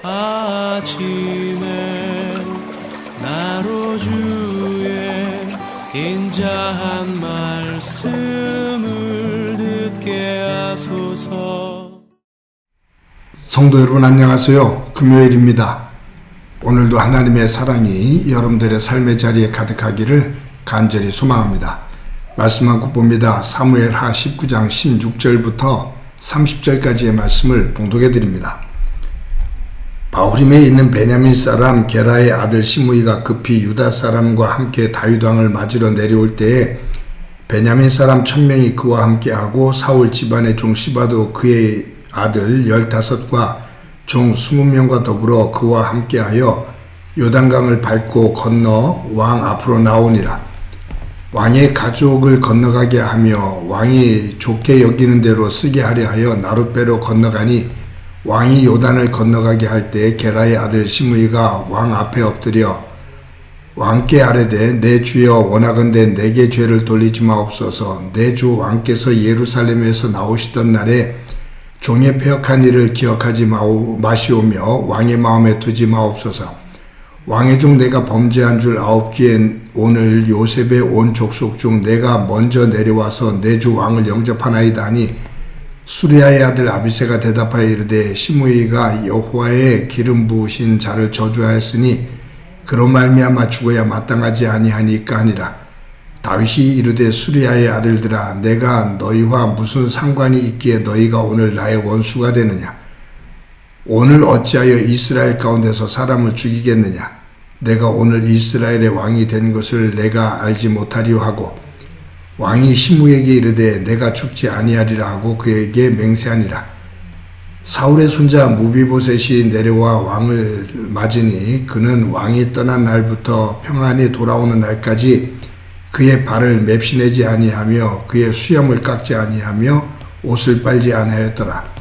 아침에 나로 주의 인자한 말씀을 듣게 하소서. 성도 여러분 안녕하세요. 금요일입니다. 오늘도 하나님의 사랑이 여러분들의 삶의 자리에 가득하기를 간절히 소망합니다. 말씀 한 국 봅니다. 사무엘하 19장 16절부터 30절까지의 말씀을 봉독해 드립니다. 바후림에 있는 베냐민 사람 게라의 아들 시므이가 급히 유다 사람과 함께 다윗 왕을 맞으러 내려올 때에 베냐민 사람 1000명이 그와 함께하고 사울 집안의 종 시바도 그의 아들 15과 종 20명과 더불어 그와 함께하여 요단강을 밟고 건너 왕 앞으로 나오니라. 왕의 가족을 건너가게 하며 왕이 좋게 여기는 대로 쓰게 하려 하여 나룻배로 건너가니 왕이 요단을 건너가게 할 때 게라의 아들 시므이가 왕 앞에 엎드려 왕께 아뢰되 내 주여 원하건대 내게 죄를 돌리지 마옵소서. 내 주 왕께서 예루살렘에서 나오시던 날에 종의 패역한 일을 기억하지 마시오며 왕의 마음에 두지 마옵소서. 왕의 종 내가 범죄한 줄 아옵기에 오늘 요셉의 온 족속 중 내가 먼저 내려와서 내 주 왕을 영접하나이다 하니 수리아의 아들 아비새가 대답하여 이르되 시므이가 여호와의 기름 부으신 자를 저주하였으니 그로 말미암아 죽어야 마땅하지 아니하니까 하니라. 다윗이 이르되 수리아의 아들들아 내가 너희와 무슨 상관이 있기에 너희가 오늘 나의 원수가 되느냐. 오늘 어찌하여 이스라엘 가운데서 사람을 죽이겠느냐. 내가 오늘 이스라엘의 왕이 된 것을 내가 알지 못하리요 하고 왕이 시므이에게 이르되 내가 죽지 아니하리라 하고 그에게 맹세하니라. 사울의 손자 무비보셋이 내려와 왕을 맞으니 그는 왕이 떠난 날부터 평안히 돌아오는 날까지 그의 발을 맵시내지 아니하며 그의 수염을 깎지 아니하며 옷을 빨지 아니하였더라.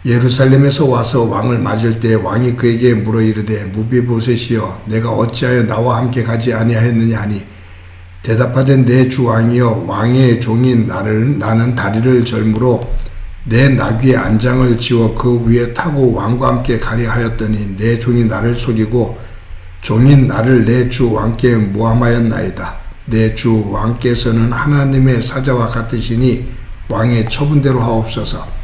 예루살렘에서 와서 왕을 맞을 때 왕이 그에게 물어 이르되 무비보셋이여 내가 어찌하여 나와 함께 가지 아니하였느냐 하니 대답하되 내 주 왕이여 왕의 종인 나는 다리를 절므로 내 나귀의 안장을 지워 그 위에 타고 왕과 함께 가려 하였더니 내 종이 나를 속이고 종인 나를 내 주 왕께 모함하였나이다. 내 주 왕께서는 하나님의 사자와 같으시니 왕의 처분대로 하옵소서.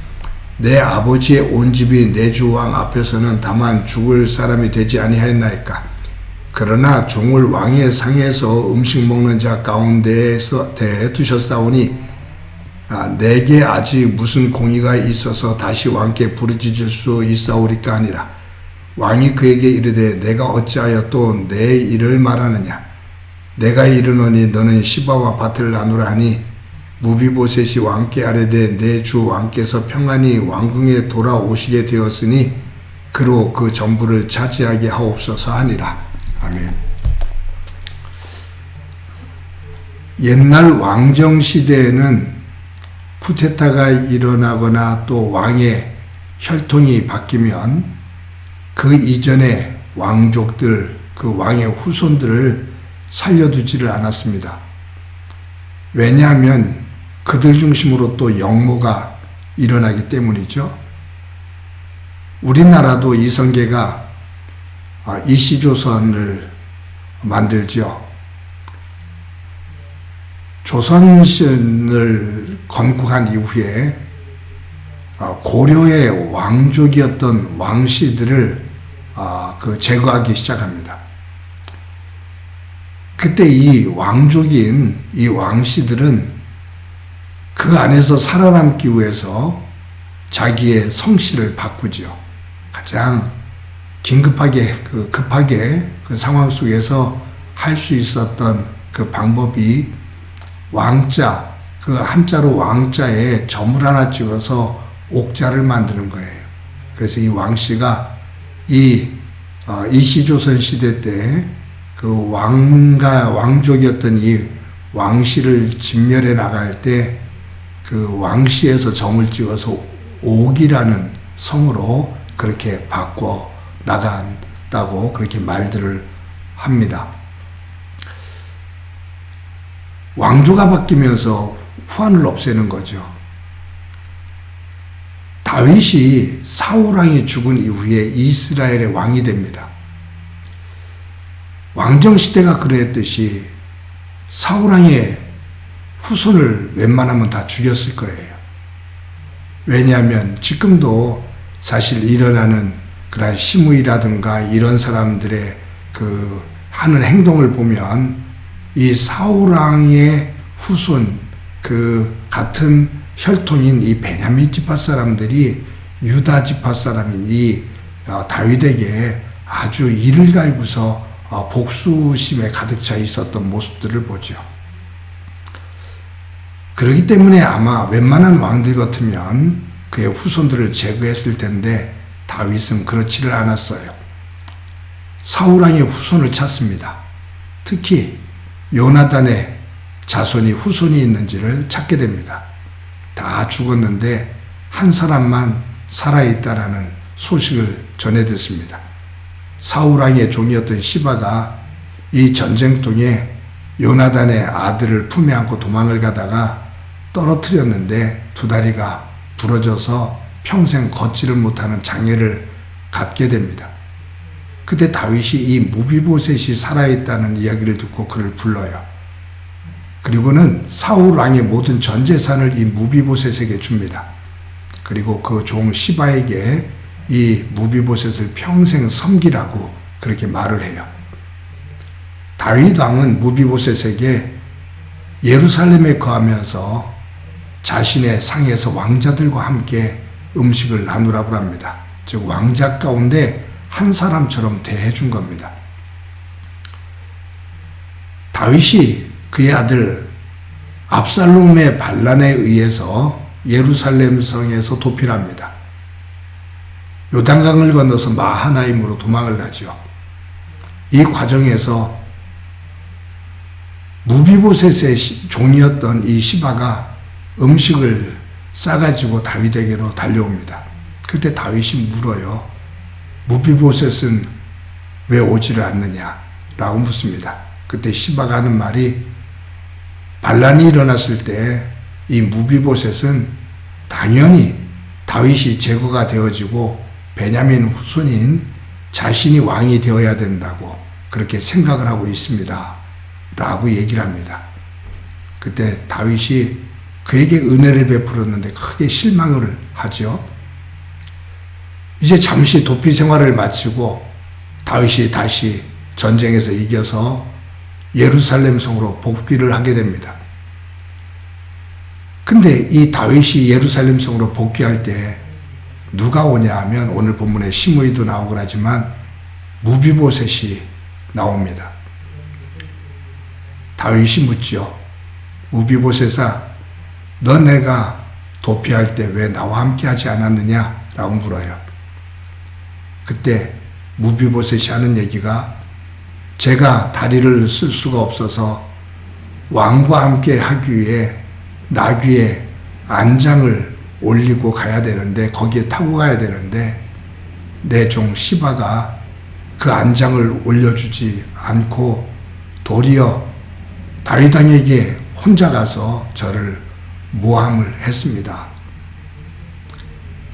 내 아버지의 온 집이 내 주 왕 앞에서는 다만 죽을 사람이 되지 아니하였나이까. 그러나 종을 왕의 상에서 음식 먹는 자 가운데에서 두셨사오니 내게 아직 무슨 공의가 있어서 다시 왕께 부르짖을 수 있사오리까 하니라. 왕이 그에게 이르되 내가 어찌하여 또 내 일을 말하느냐. 내가 이르노니 너는 시바와 밭을 나누라 하니 무비보셋이 왕께 아뢰되 내 주 왕께서 평안히 왕궁에 돌아오시게 되었으니 그로 그 전부를 차지하게 하옵소서 하니라. 아멘. 옛날 왕정 시대에는 쿠데타가 일어나거나 또 왕의 혈통이 바뀌면 그 이전에 왕족들, 그 왕의 후손들을 살려두지를 않았습니다. 왜냐하면 그들 중심으로 또 역모가 일어나기 때문이죠. 우리나라도 이성계가 이시조선을 만들죠. 조선신을 건국한 이후에 고려의 왕족이었던 왕씨들을 제거하기 시작합니다. 그때 이 왕족인 이 왕씨들은 그 안에서 살아남기 위해서 자기의 성씨를 바꾸죠. 가장 급하게 그 상황 속에서 할 수 있었던 그 방법이 왕자, 그 한자로 왕자에 점을 하나 찍어서 옥자를 만드는 거예요. 그래서 이 왕씨가 이시조선 시대 때 그 왕족이었던 이 왕씨를 진멸해 나갈 때 그 왕씨에서 점을 찍어서 옥이라는 성으로 그렇게 바꿔 나갔다고 그렇게 말들을 합니다. 왕조가 바뀌면서 후한을 없애는 거죠. 다윗이 사울 왕이 죽은 이후에 이스라엘의 왕이 됩니다. 왕정 시대가 그랬듯이 사울 왕의 후손을 웬만하면 다 죽였을 거예요. 왜냐하면 지금도 사실 일어나는 그런 시므이라든가 이런 사람들의 그 하는 행동을 보면 이 사울 왕의 후손 그 같은 혈통인 이 베냐민 지파 사람들이 유다 지파 사람인 이 다윗에게 아주 이를 갈고서 복수심에 가득 차 있었던 모습들을 보죠. 그렇기 때문에 아마 웬만한 왕들 같으면 그의 후손들을 제거했을 텐데 다윗은 그렇지를 않았어요. 사울 왕의 후손을 찾습니다. 특히 요나단의 자손이 후손이 있는지를 찾게 됩니다. 다 죽었는데 한 사람만 살아있다라는 소식을 전해 듣습니다. 사울 왕의 종이었던 시바가 이 전쟁통에 요나단의 아들을 품에 안고 도망을 가다가 떨어뜨렸는데 두 다리가 부러져서 평생 걷지를 못하는 장애를 갖게 됩니다. 그때 다윗이 이 무비보셋이 살아있다는 이야기를 듣고 그를 불러요. 그리고는 사울 왕의 모든 전 재산을 이 무비보셋에게 줍니다. 그리고 그 종 시바에게 이 무비보셋을 평생 섬기라고 그렇게 말을 해요. 다윗 왕은 무비보셋에게 예루살렘에 거하면서 자신의 상에서 왕자들과 함께 음식을 나누라고 합니다. 즉 왕자 가운데 한 사람처럼 대해준 겁니다. 다윗이 그의 아들 압살롬의 반란에 의해서 예루살렘 성에서 도피합니다. 요단강을 건너서 마하나임으로 도망을 가죠. 이 과정에서 무비보셋의 종이었던 이 시바가 음식을 싸가지고 다윗에게로 달려옵니다. 그때 다윗이 물어요. 무비보셋은 왜 오지를 않느냐라고 묻습니다. 그때 시바가 하는 말이 반란이 일어났을 때 이 무비보셋은 당연히 다윗이 제거가 되어지고 베냐민 후손인 자신이 왕이 되어야 된다고 그렇게 생각을 하고 있습니다. 라고 얘기를 합니다. 그때 다윗이 그에게 은혜를 베풀었는데 크게 실망을 하죠. 이제 잠시 도피 생활을 마치고 다윗이 다시 전쟁에서 이겨서 예루살렘 성으로 복귀를 하게 됩니다. 근데 이 다윗이 예루살렘 성으로 복귀할 때 누가 오냐 하면 오늘 본문에 시므이도 나오고 하지만 무비보셋이 나옵니다. 다윗이 묻죠. 무비보셋아, 너 내가 도피할 때 왜 나와 함께 하지 않았느냐? 라고 물어요. 그때 무비보셋이 하는 얘기가 제가 다리를 쓸 수가 없어서 왕과 함께 하기 위해 나귀에 안장을 올리고 가야 되는데 거기에 타고 가야 되는데 내 종 시바가 그 안장을 올려주지 않고 도리어 다윗 왕에게 혼자 가서 저를 모함을 했습니다.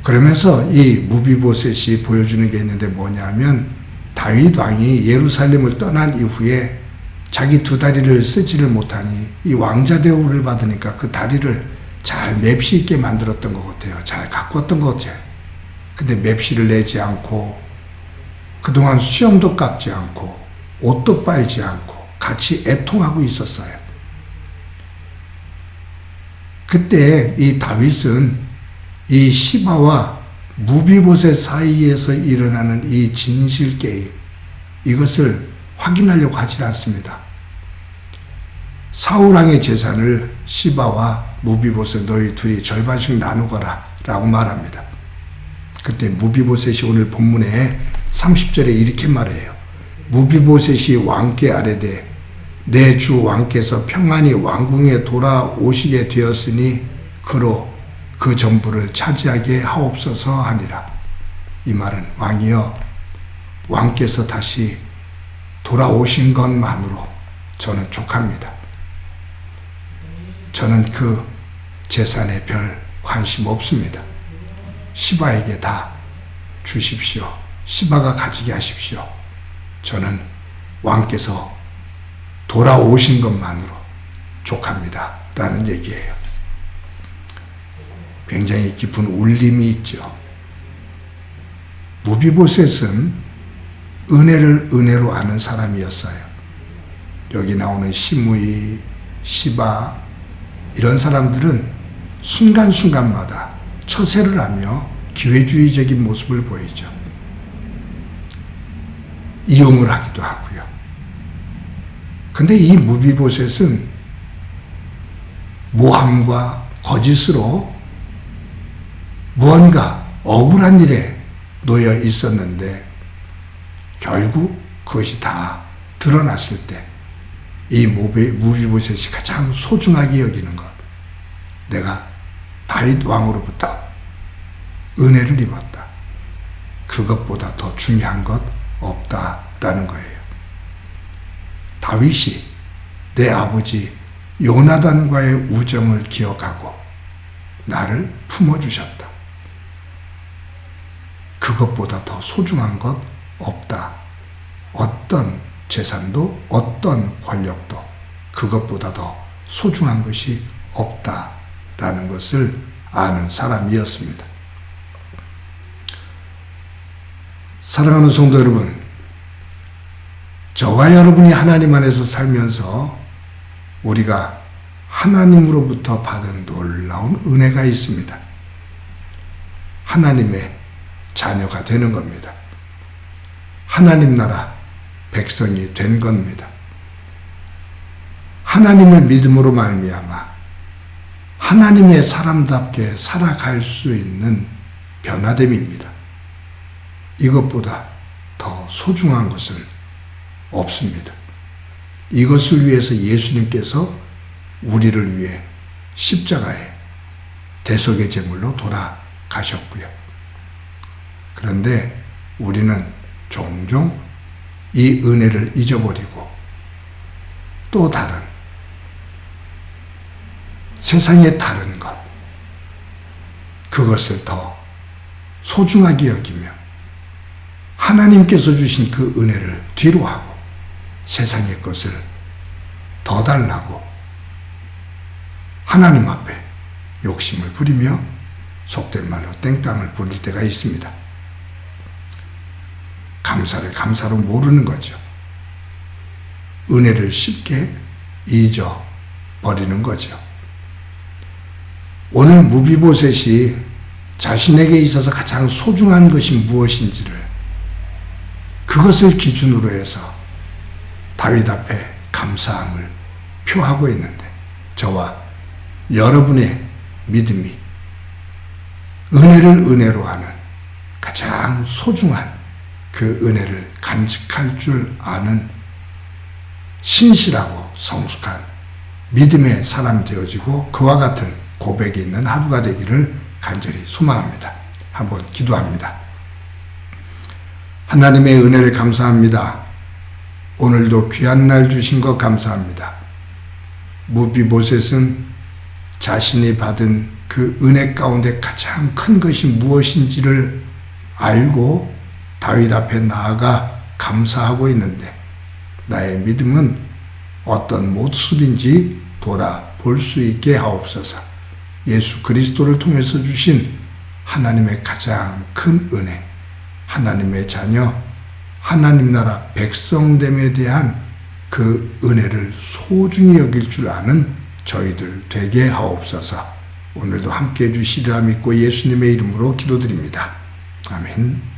그러면서 이 무비보셋이 보여주는 게 있는데 뭐냐면 다윗 왕이 예루살렘을 떠난 이후에 자기 두 다리를 쓰지를 못하니 이 왕자 대우를 받으니까 그 다리를 잘 맵시 있게 만들었던 것 같아요. 잘 가꿨던 것 같아요. 근데 맵시를 내지 않고 그동안 수염도 깎지 않고 옷도 빨지 않고 같이 애통하고 있었어요. 그때 이 다윗은 이 시바와 무비보셋 사이에서 일어나는 이 진실 게임, 이것을 확인하려고 하지 않습니다. 사울 왕의 재산을 시바와 무비보셋 너희 둘이 절반씩 나누거라 라고 말합니다. 그때 무비보셋이 오늘 본문에 30절에 이렇게 말해요. 무비보셋이 왕께 아뢰되 내 주 왕께서 평안히 왕궁에 돌아오시게 되었으니 그로 그 전부를 차지하게 하옵소서 하니라. 이 말은 왕이여, 왕께서 다시 돌아오신 것만으로 저는 족합니다. 저는 그 재산에 별 관심 없습니다. 시바에게 다 주십시오. 시바가 가지게 하십시오. 저는 왕께서 돌아오신 것만으로 족합니다. 라는 얘기예요. 굉장히 깊은 울림이 있죠. 무비보셋은 은혜를 은혜로 아는 사람이었어요. 여기 나오는 시므이, 시바 이런 사람들은 순간순간마다 처세를 하며 기회주의적인 모습을 보이죠. 이용을 하기도 하고요. 근데 이 무비보셋은 모함과 거짓으로 무언가 억울한 일에 놓여 있었는데 결국 그것이 다 드러났을 때 이 무비보셋이 가장 소중하게 여기는 것, 내가 다윗 왕으로부터 은혜를 입었다. 그것보다 더 중요한 것 없다라는 거예요. 다윗이 내 아버지 요나단과의 우정을 기억하고 나를 품어주셨다. 그것보다 더 소중한 것 없다. 어떤 재산도 어떤 권력도 그것보다 더 소중한 것이 없다라는 것을 아는 사람이었습니다. 사랑하는 성도 여러분, 저와 여러분이 하나님 안에서 살면서 우리가 하나님으로부터 받은 놀라운 은혜가 있습니다. 하나님의 자녀가 되는 겁니다. 하나님 나라 백성이 된 겁니다. 하나님을 믿음으로 말미암아 하나님의 사람답게 살아갈 수 있는 변화됨입니다. 이것보다 더 소중한 것은 없습니다. 이것을 위해서 예수님께서 우리를 위해 십자가에 대속의 제물로 돌아가셨고요. 그런데 우리는 종종 이 은혜를 잊어버리고 또 다른 세상의 다른 것, 그것을 더 소중하게 여기며 하나님께서 주신 그 은혜를 뒤로 하고 세상의 것을 더 달라고 하나님 앞에 욕심을 부리며 속된 말로 땡깡을 부릴 때가 있습니다. 감사를 감사로 모르는 거죠. 은혜를 쉽게 잊어버리는 거죠. 오늘 무비보셋이 자신에게 있어서 가장 소중한 것이 무엇인지를 그것을 기준으로 해서 다윗 앞에 감사함을 표하고 있는데 저와 여러분의 믿음이 은혜를 은혜로 하는 가장 소중한 그 은혜를 간직할 줄 아는 신실하고 성숙한 믿음의 사람 되어지고 그와 같은 고백이 있는 하루가 되기를 간절히 소망합니다. 한번 기도합니다. 하나님의 은혜를 감사합니다. 오늘도 귀한 날 주신 것 감사합니다. 무비보셋은 자신이 받은 그 은혜 가운데 가장 큰 것이 무엇인지를 알고 다윗 앞에 나아가 감사하고 있는데 나의 믿음은 어떤 모습인지 돌아볼 수 있게 하옵소서. 예수 그리스도를 통해서 주신 하나님의 가장 큰 은혜, 하나님의 자녀, 하나님 나라 백성됨에 대한 그 은혜를 소중히 여길 줄 아는 저희들 되게 하옵소서. 오늘도 함께해 주시리라 믿고 예수님의 이름으로 기도드립니다. 아멘.